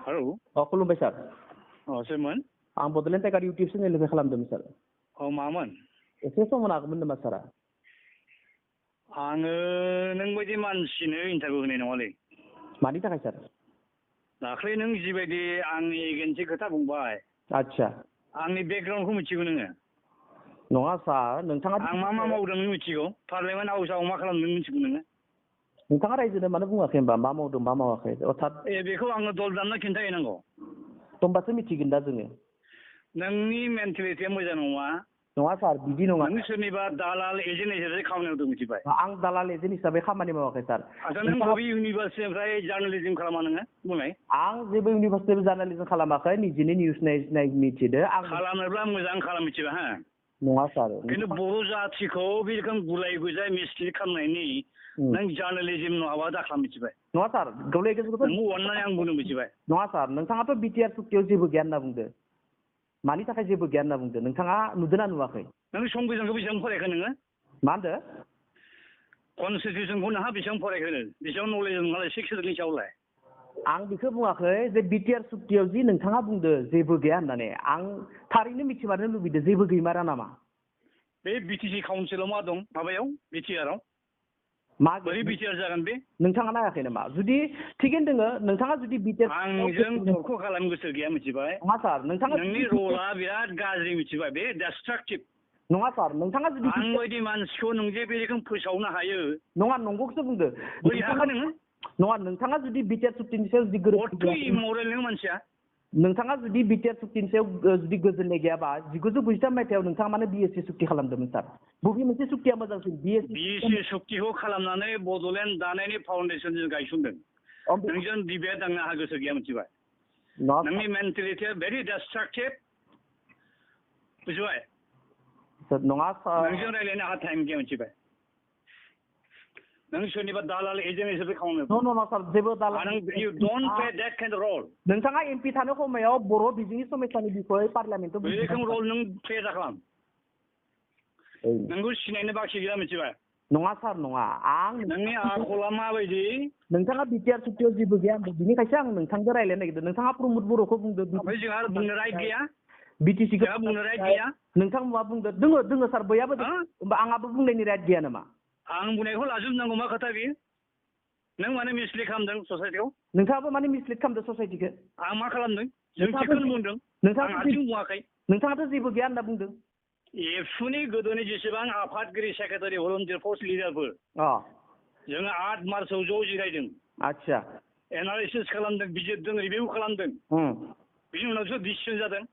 Hello. खुलुमबाय सार सोरमोन? आं बड'लेण्ड टाइगार इउटुब चेनेलनिफ्राय खालामदोंमोन सार मामोन? एसे सम होनो हागौमोन नामा सारा? आङो नों बायदि मानसिनो इन्टारभिउ होनाय नङालै। मानि थाखाय सार? दाख्लै नों जिबायदि आंनि एगेन्सि खोथा बुंबाय। आच्छा आंनि बेकग्राउन्डखौ मिथिगौ नोङो? नङा सार नोंथाङा आं मा मावदों नों मिथिगौ? पार्लियामेन्ट हाउसआव मा खालामदों मिथिगौ नोङो? नोंथाङा रायजोनो मानो बुङाखै होनबा मा मावदों मा मावाखै अर्थात बेखौ आङो दल दामना खिन्थाहैनांगौ। होमबासो मिथिगोन दा जोङो। नोंनि मेन्टेलिटिया मोजां नङा। नङा सार बिदि नङा। नों सोरनिबा दालाल एजेन्ट हिसाबै खामानि मावदों मिथिबाय? आं दालाल एजेन्ट हिसाबै खामानि मावाखै सार। आच्छा नों बबे इउनिभार्सिटिनिफ्राय जार्नालिजम खालामा नोङो बुंलाय? आं जेबो इउनिभार्सिटियाव जार्नालिजम खालामाखै निजिनि निउस नाय मिथिदो आं खालामनोब्ला मोजां खालाम मिथिबाय हा? नङा सार खिन्थु बर' जाथिखौ बे रोखोम गुलाय गुजाय मिसलिड खालामनायनि नों जार्नालिजम नङाबा दाखालाम मिथिबाय? नङा सार गुलाय गुजायखौथ' नोंबो अननानै आं बुंनो मिथिबाय? नङा सार नोंथाङाथ' बिटिआर सुक्तियाव जेबो गैया होनना बुंदो। मानि थाखाय जेबो गैया होनना बुंदो नोंथाङा नुदोंना नुवाखै? नों संबिधानखौ बेसेबां फरायखो नोङो? मा होनदो? कनस्टिटिउसनखौ नोंहा बेसेबां फरायखो? बेसेबां नलेज नोंहालाय 6 इयारनि सायावलाय? आं बेखौ बुङाखै जे बिटिआर सुक्तियाव जि नोंथाङा बुंदो जेबो गैया होननानै आं थारैनो मिथिमारनो लुबैदो जेबो गैमारा नामा? बे बिटिसि काउन्सिलाव मा दं माबायाव बिटिआरआव? मा बोरै बिटिआर जागोन बे? नोंथाङा नायाखै नामा? जुदि थिगैनो दोङो नोंथाङा जुदि बिटिआर आंजों थरख' खालामनो गोसो गैया मिथिबाय? नङा सार नोंथाङा नोंनि रला बिराद गाज्रि मिथिबाय बे डिस्ट्राक्टिभ। नङा सार नोंथाङा जुदि आं बायदि मानसिखौ नों जे बे रोखोम फोसावनो हायो। नङा नंगौखौसो बुंदो। बोरै हाखो नोङो? नङा नोंथाङा जुदि बिटिआर सुक्तिनि सायाव जुदि गोरोन्थि इमरेल नों मानसिया? नोंथाङा जुदि बिटिआर सुक्तिनि सायाव जुदि गोजोननाय गैयाबा 1993 मायथाइयाव नोंथाङा माने बिएससि सुक्ति खालामदोंमोन सार। बबे मोनसे सुक्तिया मोजांसिन बिएससि सुक्तिखौ खालामनानै बड'लेण्ड दानायनि फाउन्डेसन जों गायसनदों। नोंजों डिबेट आंनो आंहा गोसो गैया मिथिबाय? नोंनि मेन्टेलिटिया भेरि डिस्ट्राक्टिभ बुजिबाय? नङा सार नोंजों रायज्लायनो आंहा टाइम गैया मिथिबाय? नों सोरनिबा दालाल एजेन्ट हिसाबै खामानि नङा सार जेबो दालाल you don't play that kind of role. नोंथाङा एमपि थानो समायाव बर' बिजोंनि समस्यानि बिखय पार्लियामेन्टआव बे रोखोम रल नों प्ले दाखालाम। नोंखौ सिनायनो बाखि गैया मिथिबाय? नङा सार नङा आं नोंनि आखला माबायदि? नोंथाङा बिटिआर सुक्तियाव जेबो गैया बिनिखायसो आं नोंथांजों रायज्लायनो नागिरदों। नोंथाङा प्रमद बर'खौ बुंदो ओमफ्राय जोंहा बुंनो राइट गैया? बिटिसिखौ जोंहा बुंनो राइट गैया? नोंथां मा बुंदो दोङो सार बयाबो होमबा आंहाबो बुंनायनि राइट गैया नामा? आं बुंनायखौ लाजोबनांगौ मा खोथा बेयो? नों माने मिसलिड खालामदों ससाइटियाव? नोंथाङाबो माने मिसलिड खालामदों ससाइटिखौ? आं मा खालामदों? जों थिगखौनो बुंदों। आं हारसिं बुङाखै। नोंथाङाथ' जेबो गैया होनना बुंदों। एबसुनि गोदोनि जेसेबां आफादगिरि सेक्रेटारि भलन्टियार फर्स लिडारफोर जोङो 8 मार्चआव ज' जिरायदों। आच्छा एनालिसिस खालामदों बिजिरदों रिभिउ खालामदों। बिनि उनावसो डिसिसन जादों।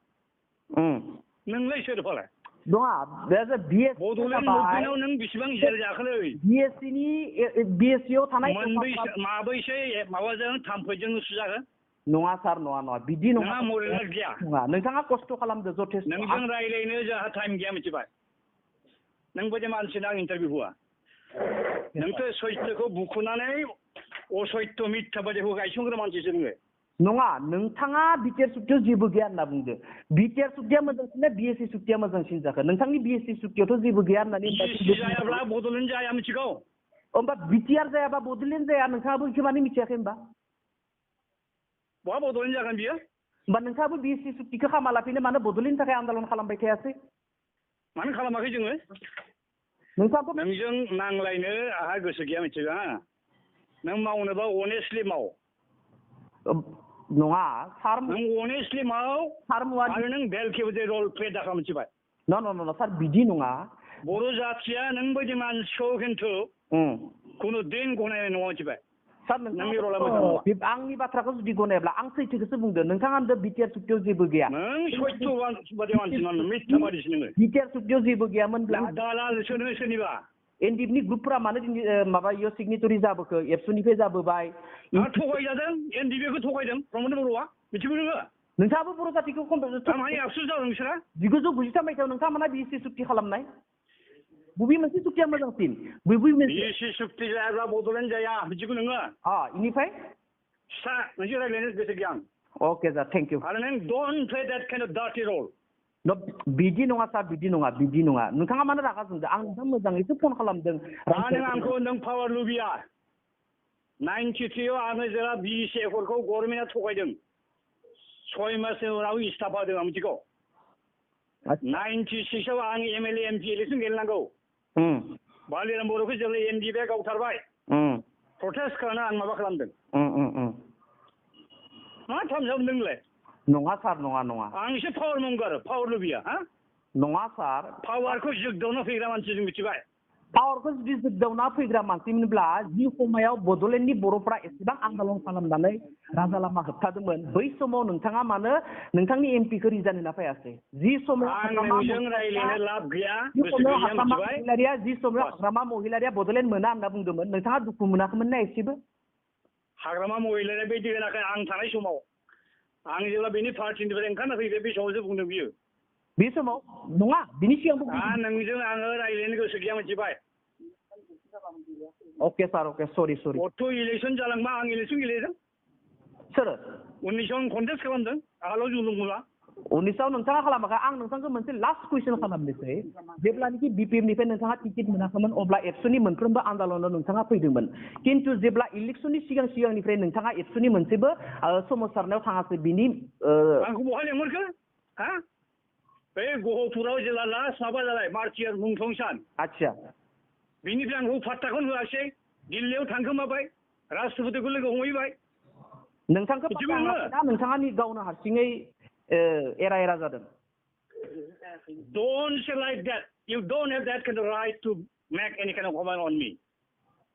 नोंलाय सोर फालाय? नङा बड'लेण्ड मुभमेन्टआव नों बेसेबां जेल जाखोलै? बिएससिआव थानाय माबैसो माबाजों थाम्फैजों सुजागोन? नङा सार नङा बिदि नङा। नोंहा मरेल गैया? नोंथाङा खस्थ' खालामदो जथेस्थ'। नोंजों रायज्लायनो जोंहा टाइम गैया मिथिबाय? नों बायदि मानसिनो आं इन्टारभिउ होआ। नोंथ' सैथोखौ बुखुनानै असैथ्य मिथ्या बायदिखौ गायसनग्रा मानसिसो नोङो। नङा नोंथाङा बिटिआर सुक्तियाव जेबो गैया होनना बुंदो। बिटिआर सुक्तिया मोजांसिन ना बिएससि सुक्तिया मोजांसिन जाखो? नोंथांनि बिएससि सुक्तियावथ' जेबो गैया होननानै जायाब्ला बड'लेण्ड जाया मिथिगौ? होमबा बिटिआर जायाबा बड'लेण्ड जाया नोंथाङाबो बेखौ मानो मिथियाखै होमबा? बहा बड'लेण्ड जागोन बियो? होमबा नोंथाङाबो बिएससि सुक्तिखौ खालामालाफैनो मानो बड'लेण्डनि थाखाय आन्दालन खालामबाय थायासै? मानो खालामाखै जोङो? नोंथाङाबो नोंजों नांलायनो आंहा गोसो गैया मिथिबाय हा? नों मावनोबा अनेस्टलि माव। नङा सार नों अनेस्टलि माव आरो नों भेलकेबोल रल प्ले दाखालाम मिथिबाय? न सार बिदि नङा। बर' जाथिया नों बायदि मानसिखौ खिन्थु खुनु दिन गनायनाय नङा मिथिबाय? सार नोंनि रला मोजां नङा। आंनि बाथ्राखौ जुदि गनायाब्ला आं सैथोखौसो बुंदों। नोंथाङा होनदों बिटिआर सुक्तियाव जेबो गैया। नों सैथो बादि मानसि नङा मिथ्या बादिसो नोङो। बिटिआर सुक्तियाव जेबो गैयामोनब्ला दालाल सोरनिबा एनडिएफनि ग्रुपफोरा मानो माबायाव सिगनेटरि जाबोखो एबसुनिफ्राय जाबोबाय। थगायजादों एनडिएफखौ थगायदों प्रमद बर'आ मिथिगौ नोङो? नोंथाङाबो बर' जातिखौ मानि आबसुस जादों नोंसोरा? 1993 मायथाइयाव नोंथाङा माना बिएससि सुक्ति खालामनाय? बबे मोनसे सुक्तिया मोजांसिन? बिएससि सुक्ति जायाब्ला बड'लेण्ड जाया मिथिगौ नोङो? इनिफ्राय फिसा नोंजों रायज्लायनो गोसो गैया आं। Okay sir thank you. आरो नों don't play that kind of dirty रल। बिदि नङा सार बिदि नङा। नोंथाङा मानो रागा जोंदों? आं नोंथां मोजाङैसो फन खालामदों। नों आंखौ नों पावार लुबैया। 93 आव आङो जेला बिएससि एकर्डखौ गभर्नमेन्टआ थगायदों। 6 मासनि उनाव इस्टाफा होदों आं मिथिगौ 96आव आं MLA MP इलेक्सन गेलेनांगौ बालिराम बर'खौ जेब्ला MDBA गावथारबाय प्रटेस्ट खालामना आं माबा खालामदों मा थामसाब नोंलाय नङा सार नङा आं एसे पावार मंगार पावार लुबैया हा नङा सार पावारखौ जोगदावना फैग्रा मानसि जों मिथिबाय पावारखौ जुदि जोगदावना फैग्रा मानसिमोनब्ला जि समायाव बड'लेण्डनि बर'फ्रा एसेबां आन्दलन खालामनानै राजा लामा होबथादोंमोन बै समाव नोंथाङा मानो नोंथांनि एमपिखौ रिजाइन होना फैयासै जि समाव रायलायनो लाब गैया जि समाव हाग्रामा महिलारिया बड'लेण्ड मोना होनना बुंदोंमोन नोंथाङा दुखु मोनाखैमोन ना एसेबो हाग्रामा महिलारिया बेबायदि होनाखै आं थानाय समाव आं जेब्ला बेनि पार्टिनिफ्राय ओंखारना फैबाय बे समावसो बुंदों बियो बे समाव नङा बिनि सिगांबो नोंजों आङो रायलायनो गोसो गैया मिथिबाय अके सार अके सरि अट' इलेक्सन जालांबा आं इलेक्सन गेलेदों सोर 19आव आं कन्टेस्ट खालामदों आगोलाव जुलुम मोनला 19आव नोंथाङा खालामाखै आं नोंथांखौ मोनसे लास्ट कुइसन खालामनोसै जेब्लानोखि बिपिएफनिफ्राय नोंथाङा टिकेट मोनाखैमोन अब्ला एबसुनि मोनफ्रोमबो आन्दलनाव नोंथाङा फैदोंमोन खिन्थु जेब्ला इलेक्सननि सिगांनिफ्राय नोंथाङा एबसुनि मोनसेबो सोमावसारनायाव थाङासै बिनि आंखौ बहा लेंहरखो हा बे गहपुराव जेब्ला लास्ट माबा जाबाय मार्चियार मुंख्लं सान आच्छा बिनिफ्राय आंखौ पात्ताखौनो होआसै दिल्लीयाव थांखोमाबाय राष्ट्रपतिखौ लोगो हमहैबाय नोंथांखौ नोंथाङा गावनो हारसिङै एरा जादों Don't say like that. You don't have that kind of right to make any kind of comment on me.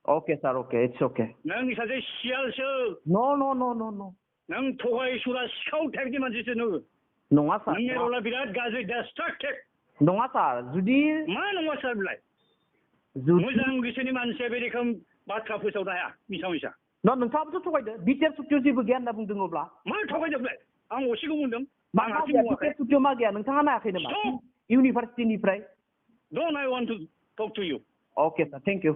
Okay, sir. Okay, it's okay. नों सासे सियालसो No. नों थगाय सुरा सिखाव टाइपनि मानसिसो नोङो नङा सार नोंनि रला बिराद गाज्रि डिस्ट्राक्टेड नङा सार जुदि मा नङा सार बिलाय मोजां गोसोनि मानसिया बे रोखोम बाथ्रा फोसावनो हाया मिसा नोंथाङाबोथ' थगायदो बिटिआर सुक्तियाव जेबो गैया होनना बुंदों अब्ला मा थगायजोबलाय आं असेखौ बुंदों बिटिआर सुक्तियाव मा गैया नोंथाङा नायाखै नामा इउनिभार्सिटिनिफ्राय Don't I want to talk to you? Okay, sir. Thank you.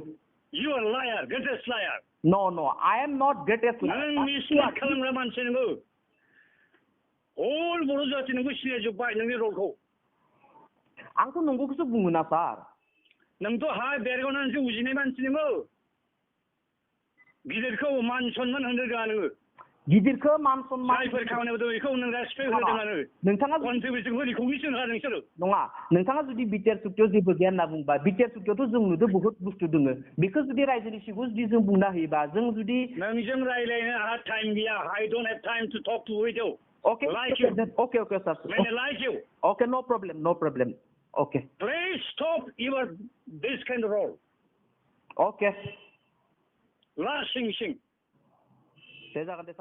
You are a liar, greatest liar. No, I am not greatest liar. नों मिस्टेक खालामग्रा मानसि नोङो हल बर' जाति नोंखौ सिनायजोब्बाय नोंनि रलखौ आंथ' नंगौखौसो बुङो ना सार नोंथ' हा बेरगावनानैसो उजिनाय मानसि नोङो गिदिरखौ मान सनमान होनो रोङा नोङो गिदिरखौ मान सनमान जायफोर खामानियाव दं बेखौ नों रेसपेक्ट होदोंआनो नोंथाङा कन्ट्रिबिउसनखौ रिकगनिसन होआ नोंसोरो नङा नोंथाङा जुदि बिटिआर सुक्तियाव जेबो गैया होनना बुंबा बिटिआर सुक्तियावथ' जों नुदों बहुत बुस्थु दङ बेखौ जुदि रायजोनि सिगाङाव जुदि जों बुंना होयोबा जों जुदि नोंजों रायलायनो आंहा टाइम गैया I don't have time to talk to you. Okay, like you. Okay, sir. Many like you. Okay, no problem. Okay. Please stop this kind of role. Okay. Last thing. जागोन दे